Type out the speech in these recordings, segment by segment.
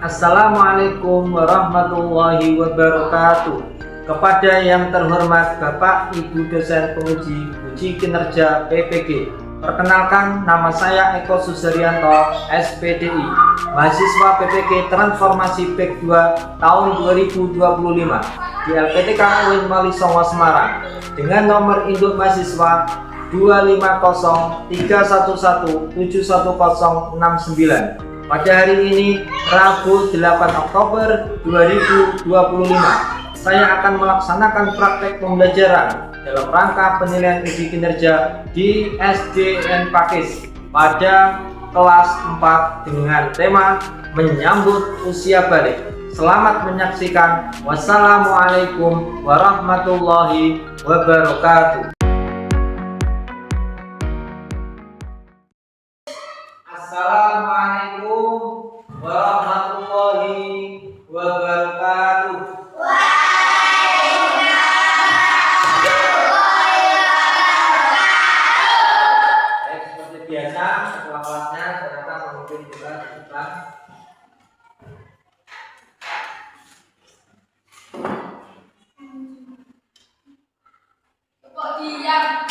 Assalamualaikum warahmatullahi wabarakatuh. Kepada yang terhormat Bapak Ibu dosen penguji uji kinerja PPG, perkenalkan nama saya Eko Suserianto, SPDI, mahasiswa PPG Transformasi PEK 2 tahun 2025 di LPTK UIN Wali Songo Semarang dengan nomor induk mahasiswa 25031171069. Pada hari ini, Rabu 8 Oktober 2025, saya akan melaksanakan praktek pembelajaran dalam rangka penilaian uji kinerja di SDN Pakis pada kelas 4 dengan tema menyambut usia balik. Selamat menyaksikan. Wassalamualaikum warahmatullahi wabarakatuh. Assalamualaikum warahmatullahi wabarakatuh. Baik, seperti biasa, setelah kelasnya saya akan memimpin kita tentang kok diam.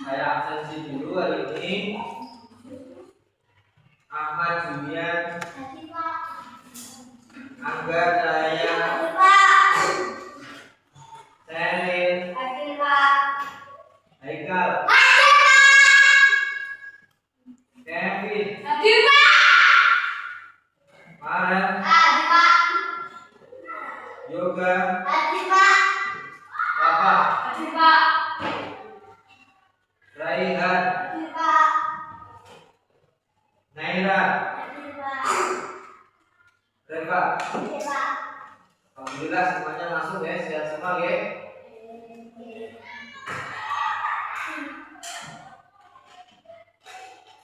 Saya absensi dulu hari ini. Ahmad Julian, Angga Cahaya, Selin, Haikal, Kevin, Farel, Yoga, Bapak, Raihan, Naira, Reva. Alhamdulillah semuanya masuk ya, sehat semua ya.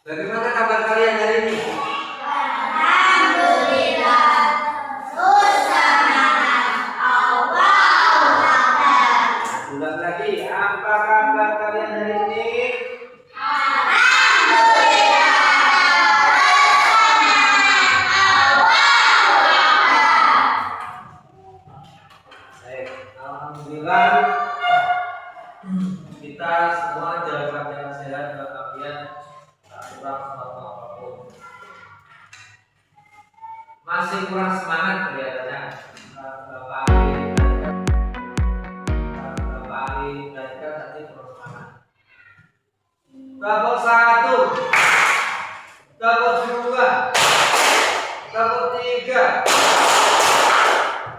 Bagaimana kabar kalian hari ini? Ulang lagi, apa kabar kalian hari ini? Baik, alhamdulillah kita semua dalam keadaan sehat walafiat. kurang suatu apapun. Masih kurang semangat kelihatannya. Bapak Ali tadi kurang semangat. Babak 1, babak 2, babak 3,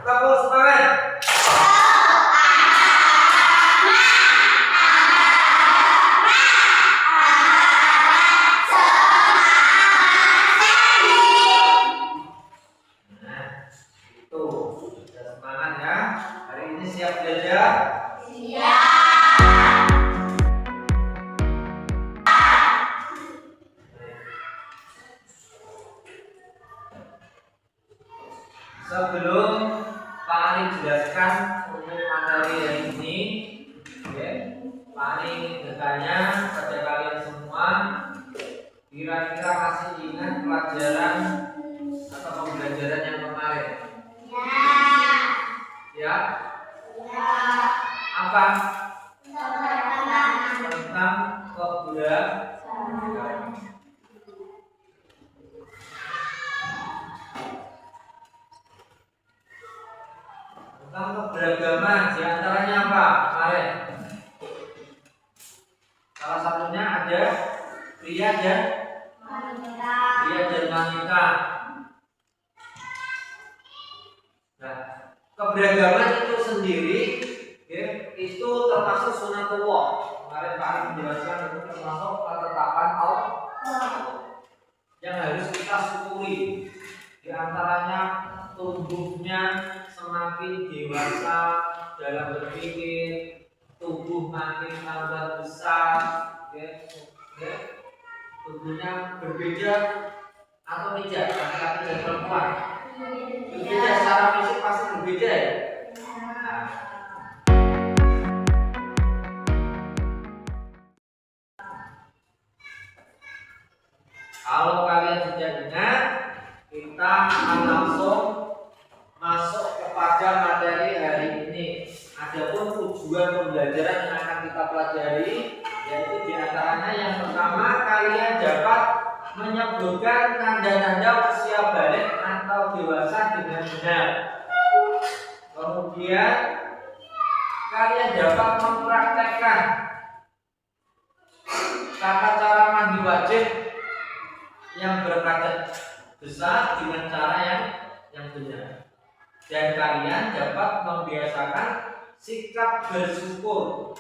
babak semangat. Siap belajar? Siap. Sebelum Pak Ali jelaskan untuk materi yang ini, Pak Ali ingin bertanya pada kalian semua, kira-kira masih ingat pelajaran atau pembelajaran yang kemarin? Ya. Apa? Tentang keberagaman. Tentang keberagaman, diantaranya apa kemarin? Salah satunya ada pria dan wanita. Nah, keberagaman itu sendiri itu termasuk sunatullah. Kemarin Pak Ali menjelaskan itu termasuk ketetapan Allah yang harus kita syukuri. Di antaranya tubuhnya semakin dewasa dalam berpikir, tubuh makin tambah besar, tubuhnya berbeda atau tidak, laki-laki dan perempuan berbeda secara fisik, pasti berbeda ya. Kalau kalian tidak ingat, kita akan langsung masuk kepada materi hari ini. Adapun tujuan pembelajaran yang akan kita pelajari, yaitu diantaranya yang pertama, kalian dapat menyebutkan tanda-tanda usia balik atau dewasa dengan benar. Kemudian kalian dapat mempraktekkan tata cara mandi wajib yang berkadar besar dengan cara yang benar, dan kalian dapat membiasakan sikap bersyukur,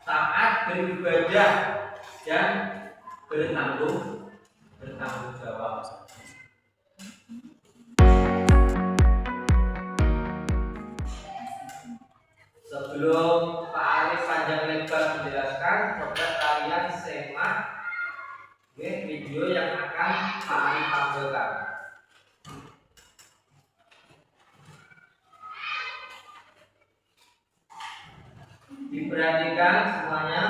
taat beribadah, dan bertanggung jawab. Sebelum Pak Arif panjang lebar menjelaskan, coba kalian simak video yang akan Pak Arif tampilkan. Diperhatikan semuanya.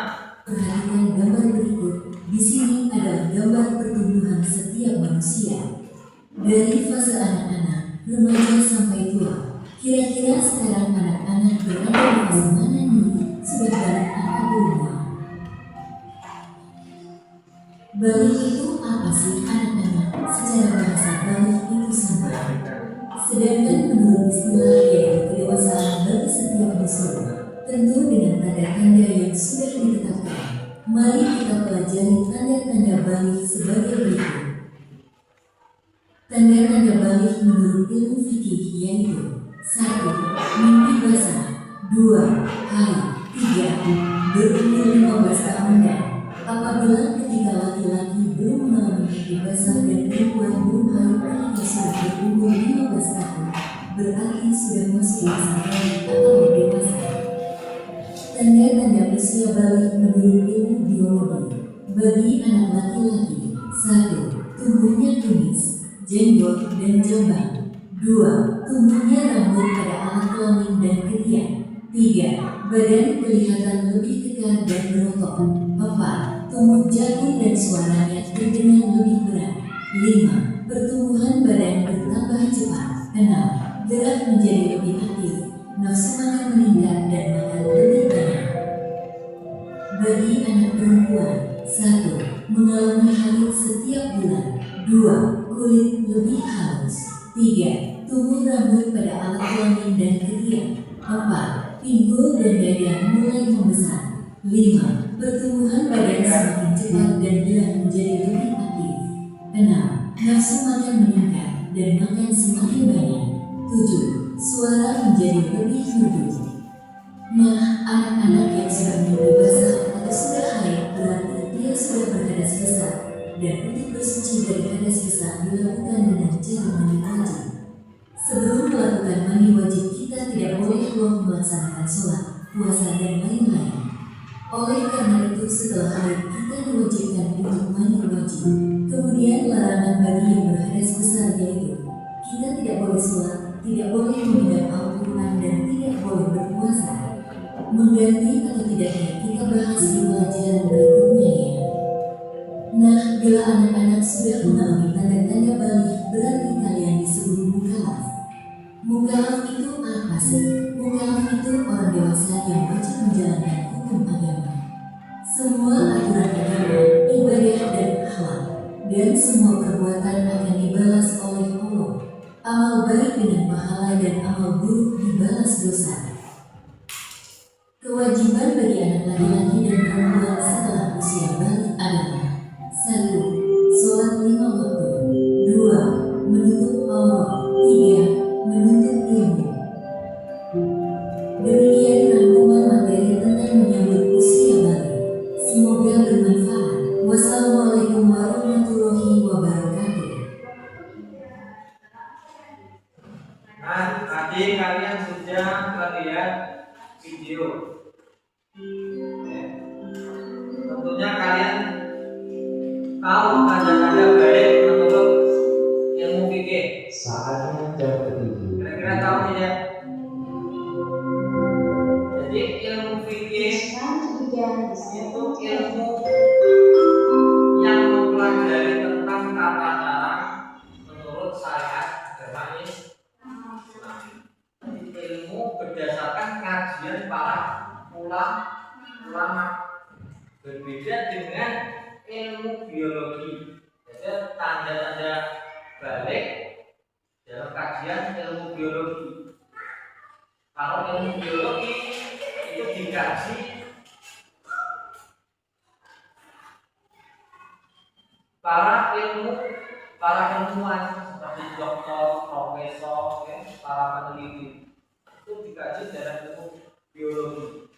Perhatikan gambar berikut. Di sini adalah gambar pertumbuhan setiap manusia dari fase anak-anak, remaja sampai tua. Kira-kira sekarang anak-anak berada di fase mana nih? Sudah balik atau belum? Balik itu apa sih anak-anak? Secara bahasa balik itu sama. Sedangkan menurut istilah yaitu kedewasaan bagi setiap usia, tentu dengan tanda-tanda yang sudah ditetapkan. Mari kita pelajari tanda-tanda balik sebagai berikut. Tanda-tanda balik menurut ilmu fikih yaitu 1. Mimpi basah. 2. Haid. 3. Berumur 15 tahun dan apabila ketika laki-laki belum mengalami mimpi basah dan perempuan belum haid ketika sudah berumur 15 tahun, berarti sudah masuk masa balik atau dewasa. Tanda-tanda usia balik menurut ilmu biologi. Bagi anak laki-laki, 1. Tubuhnya kumis, jenggot dan jambang. 2. Tumbuhnya rambut pada alat kelamin dan ketiak. 3. Badan kelihatan lebih kekar dan berotot. 4. Tumbuh jagung dan suaranya terdengar lebih berat. 5. Pertumbuhan badan bertambah cepat. 6. Gerak menjadi lebih aktif. Nafsu makan meningkat dan makan lebih banyak. Bagi anak perempuan, 1. mengalami haid setiap bulan. 2. Kulit lebih halus. 3. Tumbuh rambut pada alat kelamin dan ketiak. 4. Pinggul dan dada mulai membesar. 5. Pertumbuhan badan semakin cepat dan gerak menjadi lebih aktif. 6. Nafsu makan meningkat dan makan semakin banyak. 7. Suara menjadi lebih merdu. Nah, anak-anak yang sudah mimpi basah atau sudah haid berarti dia sudah berhadas besar, dan untuk bersuci dari hadas besar dilakukan dengan cara mandi wajib. Sebelum melakukan mandi wajib, kita tidak boleh lupa melaksanakan sholat, puasa, dan lain-lain. Oleh karena itu, setelah haid kita diwajibkan untuk mandi wajib. Kemudian larangan bagi yang berhadas besar yaitu kita tidak boleh sholat, tidak boleh meminjam Al-Quran, dan tidak boleh berpuasa. Mengganti atau tidaknya kita bahas di pelajaran berikutnya ya. Nah, bila anak-anak sudah mengalami tanda-tanda balik, berarti kalian disebut mukallaf. Mukallaf itu apa sih? Mukallaf itu orang dewasa yang wajib menjalankan hukum agama. Semua aturan agama, ibadah dan akhlak, dan semua perbuatan akan dibalas oleh Allah. Amal baik dengan pahala dan amal buruk dibalas dosa. Kewajiban bagi anak laki-laki dan perempuan setelah usia balik adalah 1. Sholat 5 waktu. 2. Menutup aurat. 3. Menuntut ilmu. Demikian rangkuman materi tentang menyambut usia balik. Semoga bermanfaat. Wassalamualaikum warahmatullahi wabarakatuh. Nah, tadi kalian sudah melihat video. Tentunya kalian tahu tanda-tanda balik menurut ilmu fikih. Saatnya jam ke-7. Kira-kira tahu tidak? Jadi ilmu fikih itu ilmu yang mempelajari tentang tata cara menurut syariat agama Islam. Ilmu berdasarkan kajian para ulama, berbeda dengan ilmu biologi. Jadi tanda-tanda balik dalam kajian ilmu biologi. Kalau ilmu biologi itu dikaji para ilmuwan seperti dokter, profesor, para peneliti itu dikaji dalam ilmu biologi.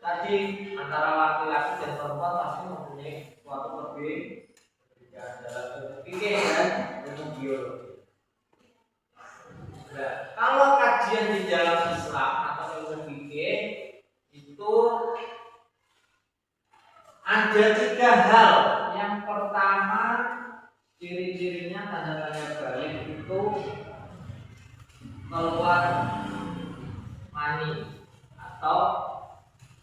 Tadi antara laki-laki dan perempuan pasti mempunyai suatu perbedaan dalam ilmu fikih dan ilmu biologi. Nah, kalau kajian di dalam Islam atau ilmu fikih itu ada 3 hal. Yang pertama, ciri-cirinya tanda-tanda balik itu keluar mani atau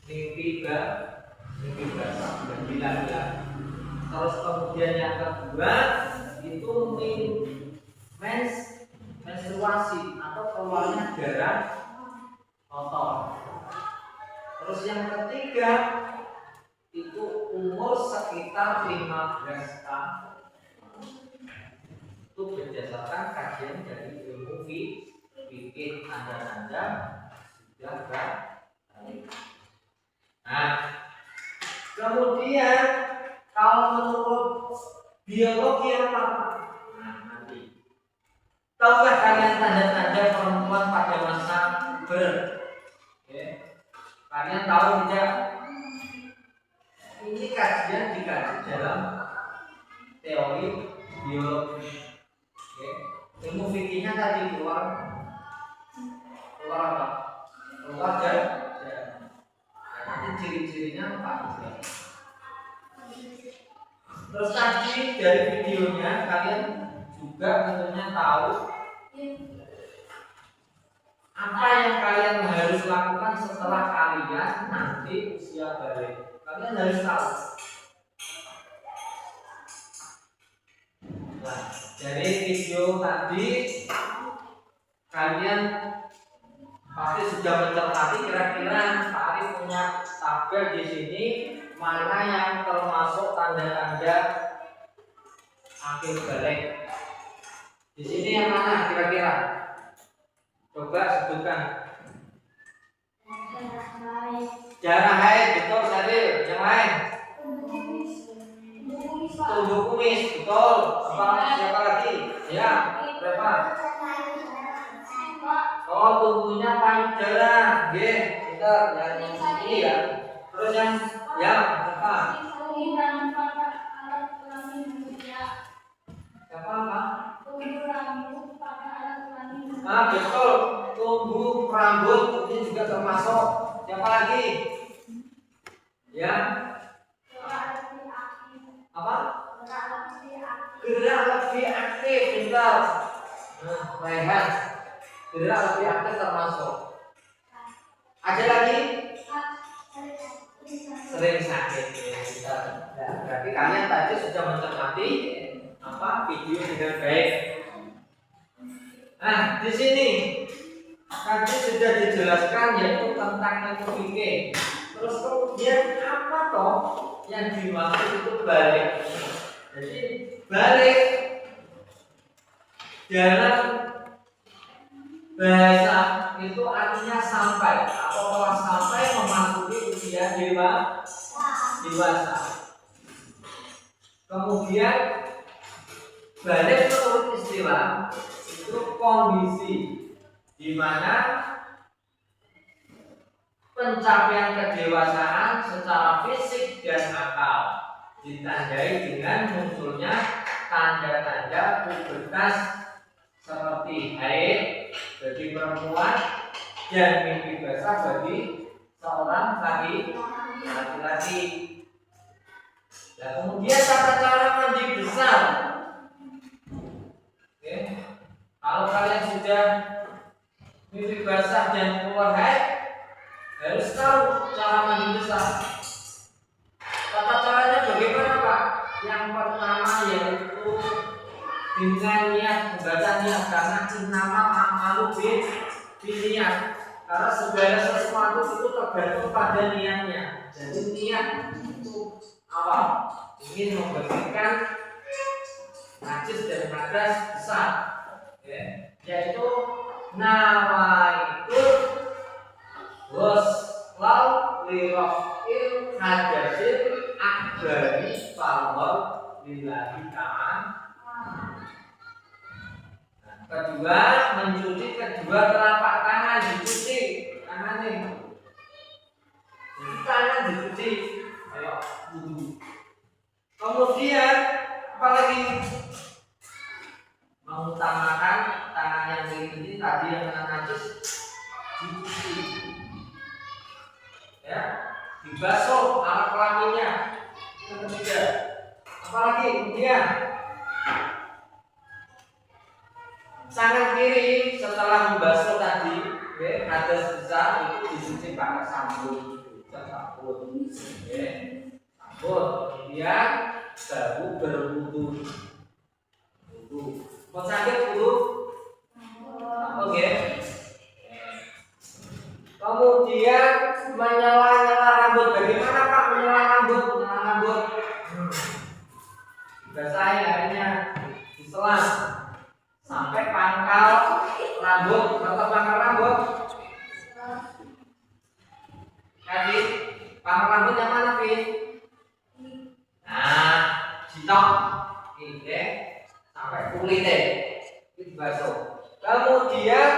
mimpi basah dan hilang. Terus kemudian yang kedua itu menstruasi atau keluarnya darah kotor. Terus yang ketiga itu umur sekitar 15 tahun. Itu berdasarkan kajian dari ilmu fikih tanda-tanda sudah balik. Nah, kemudian kalau menurut biologi apa? Nah, nanti tahukah kalian tanda-tanda perempuan pada masa puber? Kalian tahu tidak? Ini kajian dikaji dalam teori biologi. Ilmu fikihnya tadi keluar apa? Keluar darah. Nanti ciri-cirinya apa? Terus tadi dari videonya kalian juga tentunya tahu apa yang kalian harus lakukan setelah kalian nanti usia balik. Kalian harus tahu. Nah, dari video tadi kalian pasti sudah mencermati kira-kira Pak Arif punya tabel di sini mana yang termasuk tanda-tanda akhir balik. Di sini yang mana kira-kira? Coba sebutkan. Jarah haid, betul Sadil. Yang lain? Tumbuh kumis, betul. Siapa lagi? Ya, berapa? Oh, tumbuhnya payudara. Oke, betul. Yang ini ya. Terus yang apa? Siapa apa? Ah, betul. Tumbuh rambut ini juga termasuk. Siapa lagi? Ya. Apa? Gerak lebih aktif, betul. Nah, rehat. Gerak lebih aktif termasuk. Ada lagi? Sering sakit, ya. Nah, berarti kalian tadi sudah mencermati video dengan baik. Nah, di sini tadi sudah dijelaskan yaitu tentang ilmu fikih. Terus kemudian apa toh yang dimaksud itu balik? Jadi balik dalam bahasa itu artinya sampai atau telah sampai memasuki usia dewasa. Kemudian balik menurut istilah itu kondisi di mana pencapaian kedewasaan secara fisik dan akal ditandai dengan munculnya tanda-tanda pubertas seperti haid bagi perempuan dan mimpi basah bagi seorang laki-laki. Nah, kemudian tata cara mandi besar. Oke. Kalau kalian sudah mimpi basah dan keluar haid, harus tahu cara mandi besar. Tata caranya bagaimana Pak? Yang pertama yaitu dengan niat, membaca niat, karena innama a'malu binniyat. Karena segala sesuatu itu tergantung pada niatnya. Jadi niat itu awal ingin membersihkan najis dan hadas besar, yaitu nawaitu waslaw lirafil hadasil akbari fawwal lillahi ta'ala. Kedua, mencuci kedua telapak tangan, dicuci tangannya. Tangan dicuci. Ayo, kemudian apalagi mengutamakan tangan yang ini tadi yang kena najis dicuci, ya, dibasuh alat kelaminnya. Yang ketiga, apalagi kemudian tangan kiri setelah membasuh tadi, hadas besar itu dicuci pakai sabun. Kemudian baru berwudu. Mau sakit wudu? Oke. Kemudian menyela-nyela rambut. Bagaimana Pak menyela rambut? Menyela rambut. Basahi airnya, diselam sampai pangkal rambut. Atau pangkal rambut? Tadi pangkal rambut yang mana, Pi? Nah, jitok. Oke. Sampai kulitnya itu basuh. Kemudian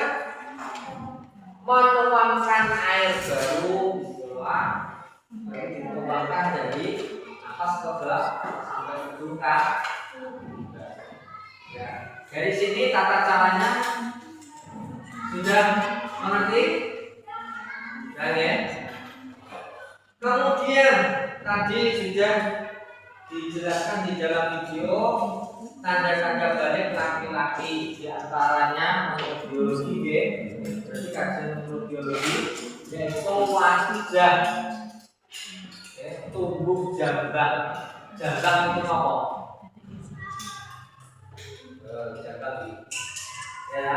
menuangkan air baru, bismillah. Dituangkan dari atas ke belakang sampai ujung ya. Dari sini tata caranya sudah mengerti? Ya. Kemudian tadi sudah dijelaskan di dalam video tanda-tanda balik laki-laki, diantaranya menurut biologi, berarti kajian menurut biologi, yaitu wajah, tumbuh jambang. Jambang itu apa? Jambang, ya.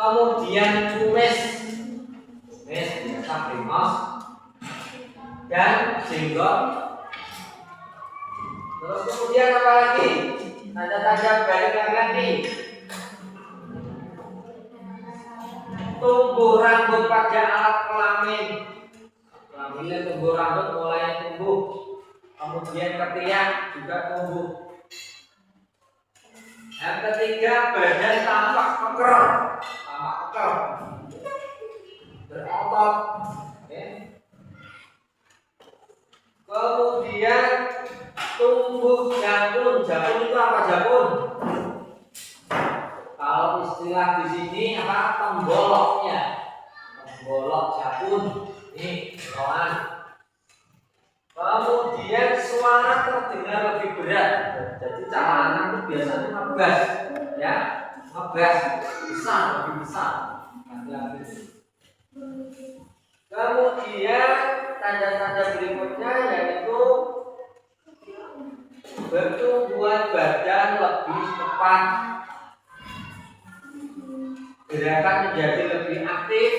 kemudian kumis biasa bengos, dan jenggot. Terus kemudian apa lagi? Tanda-tanda garis laki-laki. Tumbuh rambut pada alat kelamin. Kelaminnya tumbuh rambut mulai tumbuh. Kemudian ketiak juga tumbuh. Yang ketiga, badan tampak peker, berotot. Kemudian tumbuh jakun. Jakun itu apa jakun? Kalau istilah di sini apa? Pemboloknya. Pembolok jakun. Ini bolokan. Kemudian suara terdengar lebih berat. Jadi cara anak itu biasanya ngebas, ya, ngebas besar, lebih besar. Kemudian tanda-tanda berikutnya yaitu pertumbuhan badan lebih cepat, gerakan menjadi lebih aktif,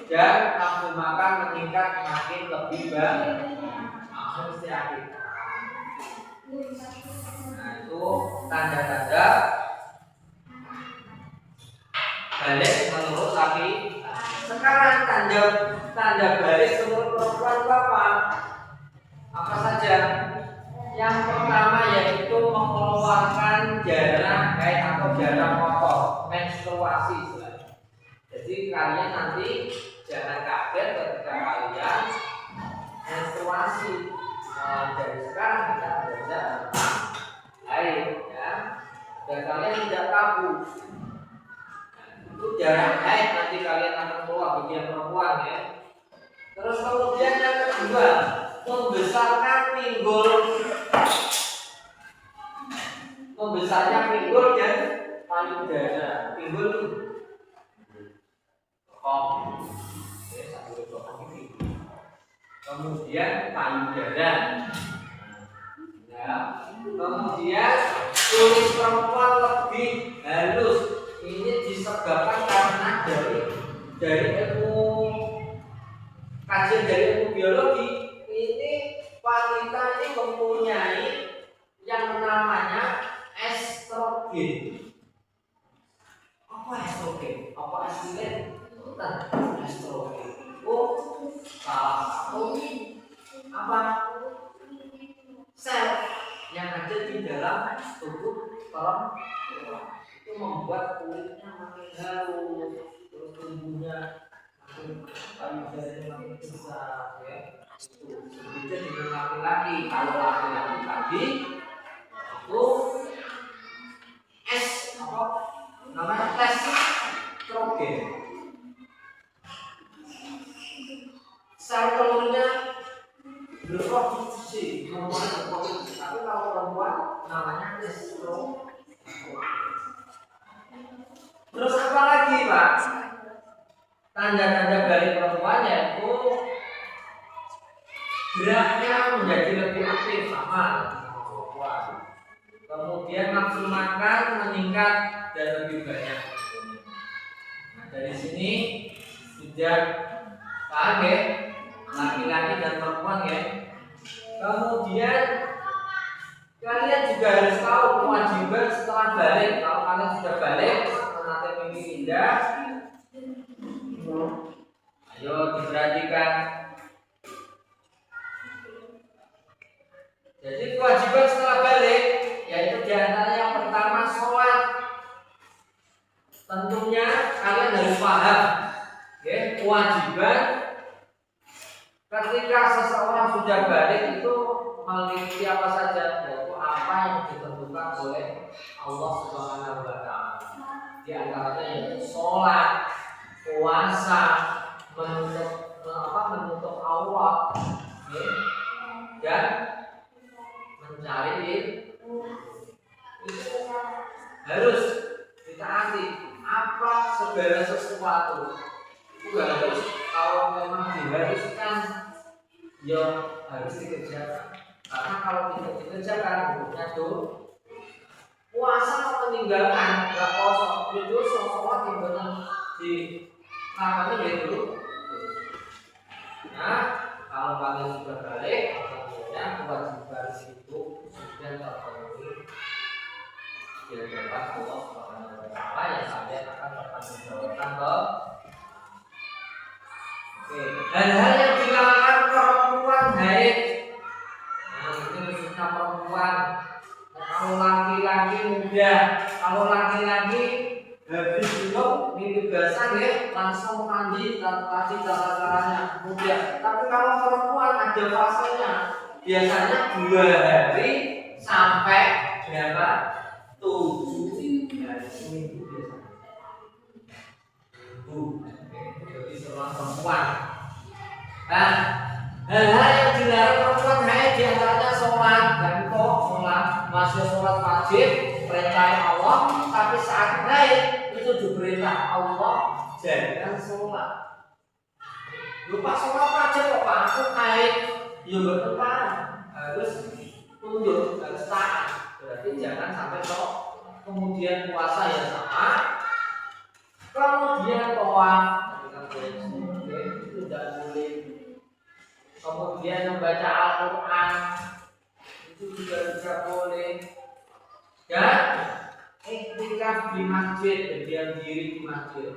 dan nafsu makan meningkat makin lebih baik. Mesti aktif. Nah, itu tanda-tanda balik menurut laki. Sekarang tanda balik menurut perempuan apa? Apa saja? Yang pertama yaitu mengeluarkan darah haid atau darah kotor, menstruasi. Jadi kalian nanti jangan kaget ketika kalian menstruasi. Dari sekarang kita belajar tentang haid, ya, dan kalian tidak tabu. Itu darah haid nanti kalian akan keluar bagian perempuan, ya. Terus kemudian yang kedua, membesarkan pinggul. Membesarnya pinggul dan payudara. Pinggul itu kemudian payudara, ya. Kemudian kulit perempuan lebih halus. Ini disebabkan karena dari ilmu kajian dari ilmu biologi. Ini wanita ini mempunyai yang namanya estrogen. Apa estrogen? Apa estilen? Estrogen. Salah satu apa? Sel yang ada di dalam tubuh perempuan itu membuat kulitnya makin halus, terus tumbuhnya makin payudaranya makin besar, ya. Itu berbeda dengan laki-laki. Kalau laki-laki tadi itu apa namanya estrogen. Sel telurnya berproduksi, tapi kalau perempuan namanya estrogen. Terus apa lagi, Pak? Tanda-tanda balik perempuan yaitu geraknya menjadi lebih aktif sama perempuan. Kemudian nafsu makan meningkat dan lebih banyak. Nah, dari sini sudah paham, ya? Laki-laki dan perempuan, ya. Kemudian kalian juga harus tahu kewajiban setelah balik. Kalau kalian sudah balik, nanti mimpi indah. Ayo diperhatikan. Jadi kewajiban setelah balik yaitu diantara yang pertama sholat. Tentunya kalian harus paham, ya, kewajiban ketika seseorang sudah balik itu mengikuti apa saja, yaitu apa yang ditentukan oleh Allah Subhanahu wa Ta'ala. Di antaranya yaitu sholat, puasa, menutup aurat, ya, dan mencari ilmu. Itu harus ditaati. Apa segala sesuatu itu harus, kalau memang diharuskan, ya harus dikerjakan. Karena kalau tidak dikerjakan, hukumnya tuh puasa meninggalkan, nggak kosong, itu sholat yang benar di namanya dulu. Nah, kalau kalian sudah balik, tentunya kewajiban itu sudah terpenuhi. Dia dapat Allah Subhanahu wa Ta'ala yang kalian akan bertanggungjawabkan ke. Oke, hal-hal yang dilakukan perempuan haid. Nah, ini khususnya perempuan. Kalau laki-laki muda, kalau laki-laki habis minum mimpi basah ya langsung mandi dan tadi cara-caranya muda. Tapi kalau perempuan ada fasenya, biasanya 2 hari sampai berapa? 7 hari seminggu biasanya. Jadi seorang perempuan. Nah, hal-hal yang dilarang perempuan haid diantaranya sholat dan kok sholat masih sholat wajib perintah Allah, tapi saat haid itu diperintah Allah jangan sholat. Lupa sholat wajib kok Pak, aku haid, ya bertepat harus tunduk, harus taat. Berarti jangan sampai kok kemudian puasa ya sama, kemudian tawaf itu tidak boleh. Kemudian membaca Al-Quran itu juga tidak boleh. Dan iktikaf di masjid, berdiam diri di masjid.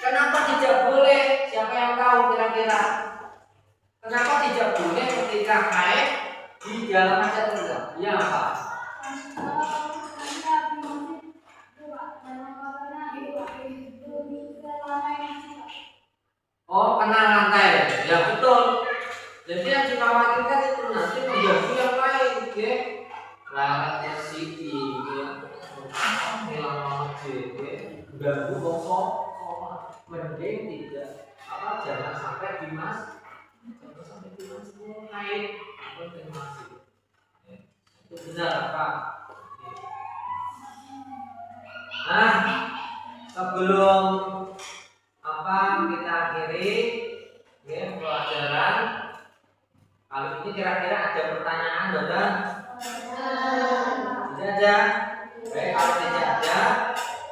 Kenapa tidak boleh? Siapa yang tahu kira-kira? Kenapa tidak boleh ketika haid di dalam masjid itu? Ya apa? Oh, kena lantai. Ya betul. Jadi yang dikhawatirkan itu nanti mengganggu yang lain, ya. Laratnya siki, ya. Hilang masjid, ya. Ganggu kosong, mending tidak. Jangan sampai dimas, jangan sampai dimas haid, mending masjid. Itu benar Pak. Nah, sebelum kita akhiri, ya, pelajaran. Kali ini kira-kira ada pertanyaan, Bapak? Tidak ada. Baik, kalau tidak ada,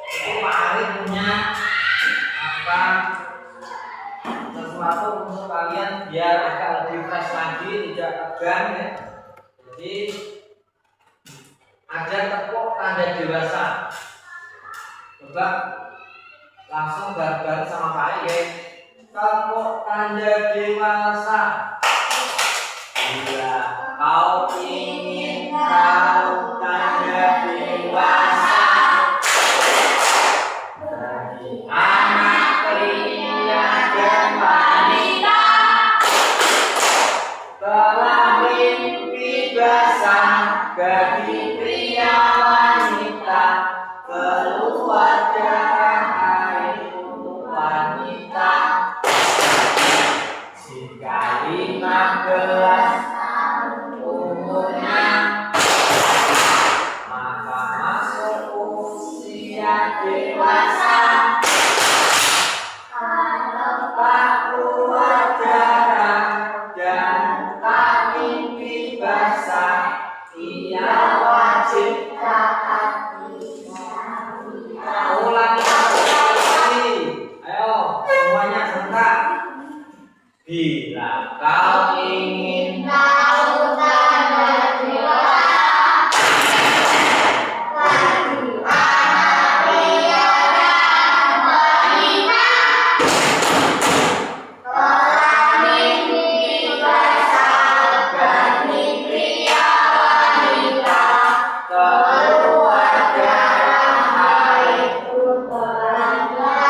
itu Pak Arif punya sesuatu untuk kalian biar agak lebih fresh lagi, tidak tegang ya. Jadi ada tepuk tanda dewasa. Coba langsung bareng-bareng sama Pak Arif. Tepuk tanda dewasa. Bila kau ingin tahu tanda dewasa bagi anak pria dan wanita, telah mimpi basah bagi pria wanita, keluar darah air untuk wanita. Jika 15 umurnya, maka masuk usia dewasa. Kalau tak keluar darah dan tak mimpi basah, ia wajib taati. Ulangi lagi. Ayo, semuanya sebentar. Bila kau ingin tahu tanda dewasa bagi anak pria dan wanita, telah mimpi basah bagi pria wanita, keluar darah air untuk wanita.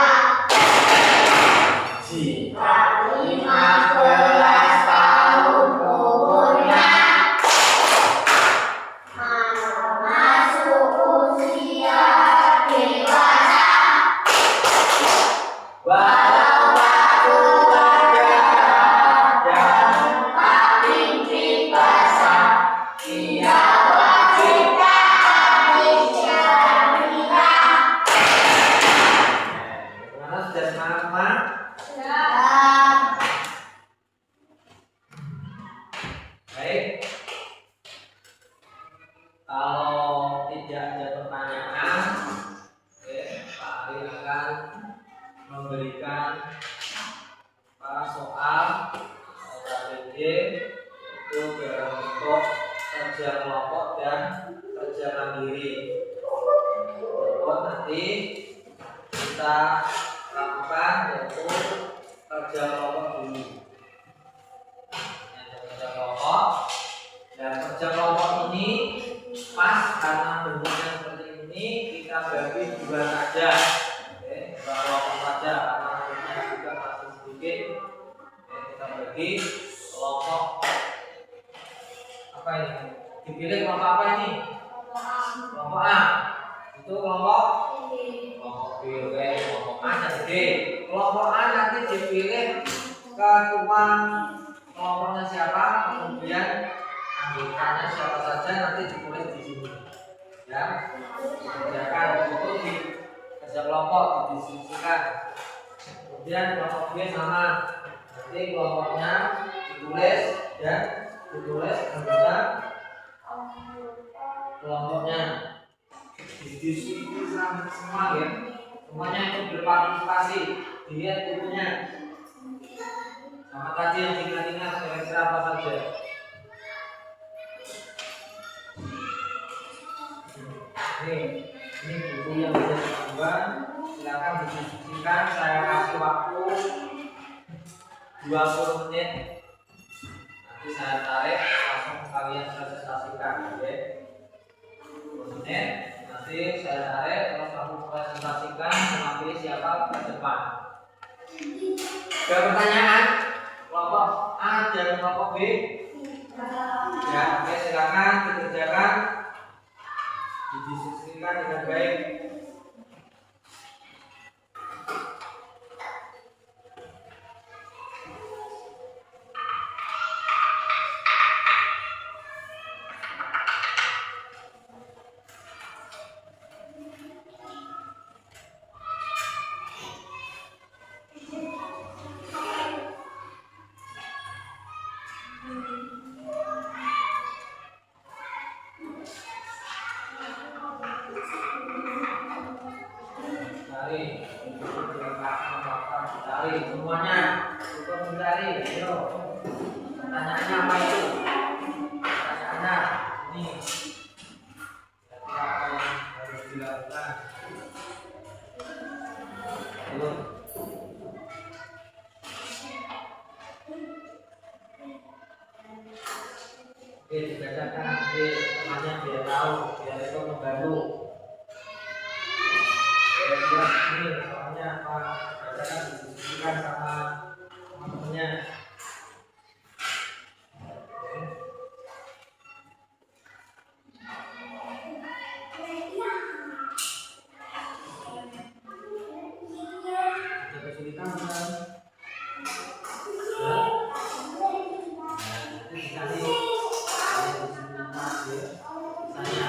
Jika 15 tahun umurnya, masuk usia dewasa, walau waktu darah dan tak mimpi basah, ia wajib taati syariat. Gimana, sudah semangat teman? Baik, kalau tidak ada pertanyaan, Pak Ari akan memberi bagi kelompok apa ini? Dipilih kelompok apa ini? Kelompok A. Itu kelompok B. Oke, kelompok A dan D. Kelompok A nanti dipilih ketua kelompoknya siapa, kemudian anggotanya siapa saja nanti ditulis di sini. Ya, dikerjakan itu di kerja kelompok didiskusikan. Kemudian kelompok B sama, nanti kelompoknya ditulis dan ditulis anggota kelompoknya didiskusikan semua ya. Semuanya itu berpartisipasi, dilihat bukunya. Sama tadi yang diingat-ingat kira-kira apa saja. Ini buku yang bisa dibuat, silakan didiskusikan. Saya kasih waktu 20 menit. Nanti saya tarik, langsung kalian presentasikan, oke? 20 menit. Nanti saya tarik, terus aku presentasikan, mengambil siapa ke depan. Ada pertanyaan? Kelompok A dan kelompok B? Ya, oke, silakan dikerjakan. Didiskusikan dengan baik. Cari semuanya, cukup mencari. Ayo, pertanyaannya apa itu? Pertanyaannya ini. Apa yang harus dilakukan? Ayo. Oke, dibacakan. Oke, temannya biar tahu, biar itu membantu. Ini soalnya apa? Bacakan didiskusikan sama teman-temannya. Ada kesulitan bukan? Nanti dikasih misalnya.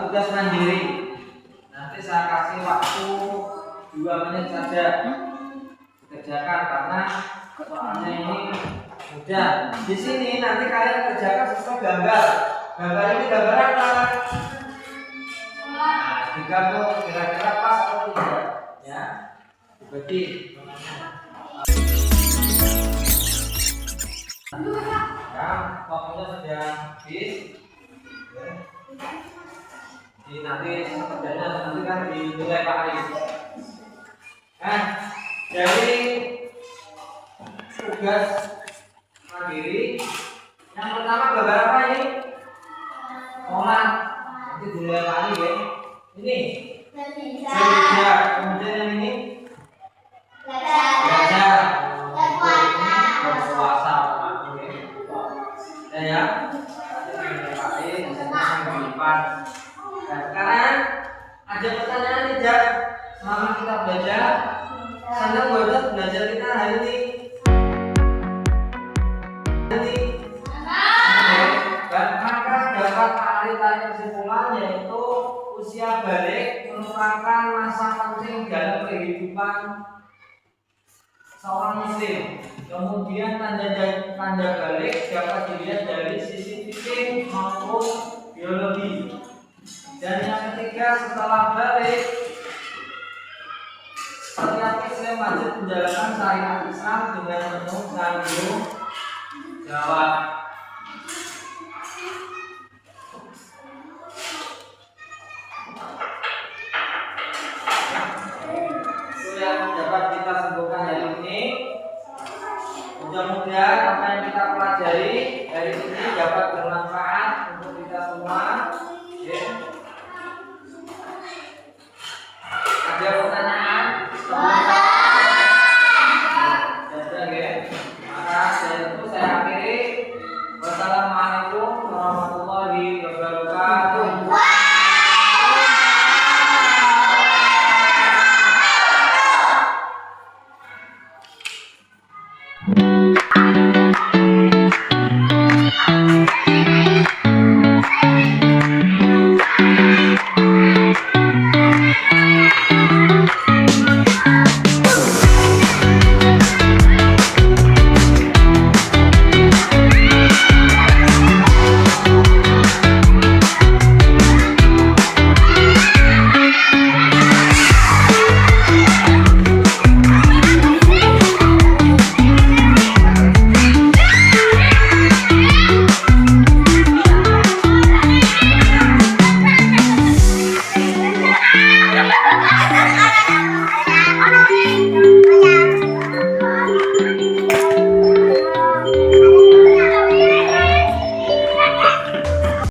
Tugas mandiri. Nanti saya kasih waktu 2 menit saja dikerjakan karena soalnya ini mudah. Di sini nanti kalian kerjakan sesuai gambar. Gambar ini gambar apa? Nah, digabung kira-kira pas atau tidak? Ya, dibagi. Ya, waktunya sudah habis. Ya. Nanti kerjanya nanti kan dinilai Pak Aris. Nah, dari tugas mandiri yang pertama gambar apa ini? Sholat. Nanti dinilai Pak Aris ya. Ini gereja. Kemudian yang ini gereja. Berpuasa. Ya. Pak Aris di depan. Nah, sekarang ada pertanyaan nih, Jak. Selama kita belajar, senang banget belajar kita hari ini. seorang muslim. Kemudian tanda balik dapat dilihat dari sisi fikih maupun biologi. Dan yang ketiga, setelah balik, setiap muslim wajib menjalankan syariat Islam dengan penuh tanggung jawab. Itu yang dapat kita simpulkan hari ini. Mudah-mudahan apa yang kita pelajari hari ini dapat bermanfaat untuk kita semua.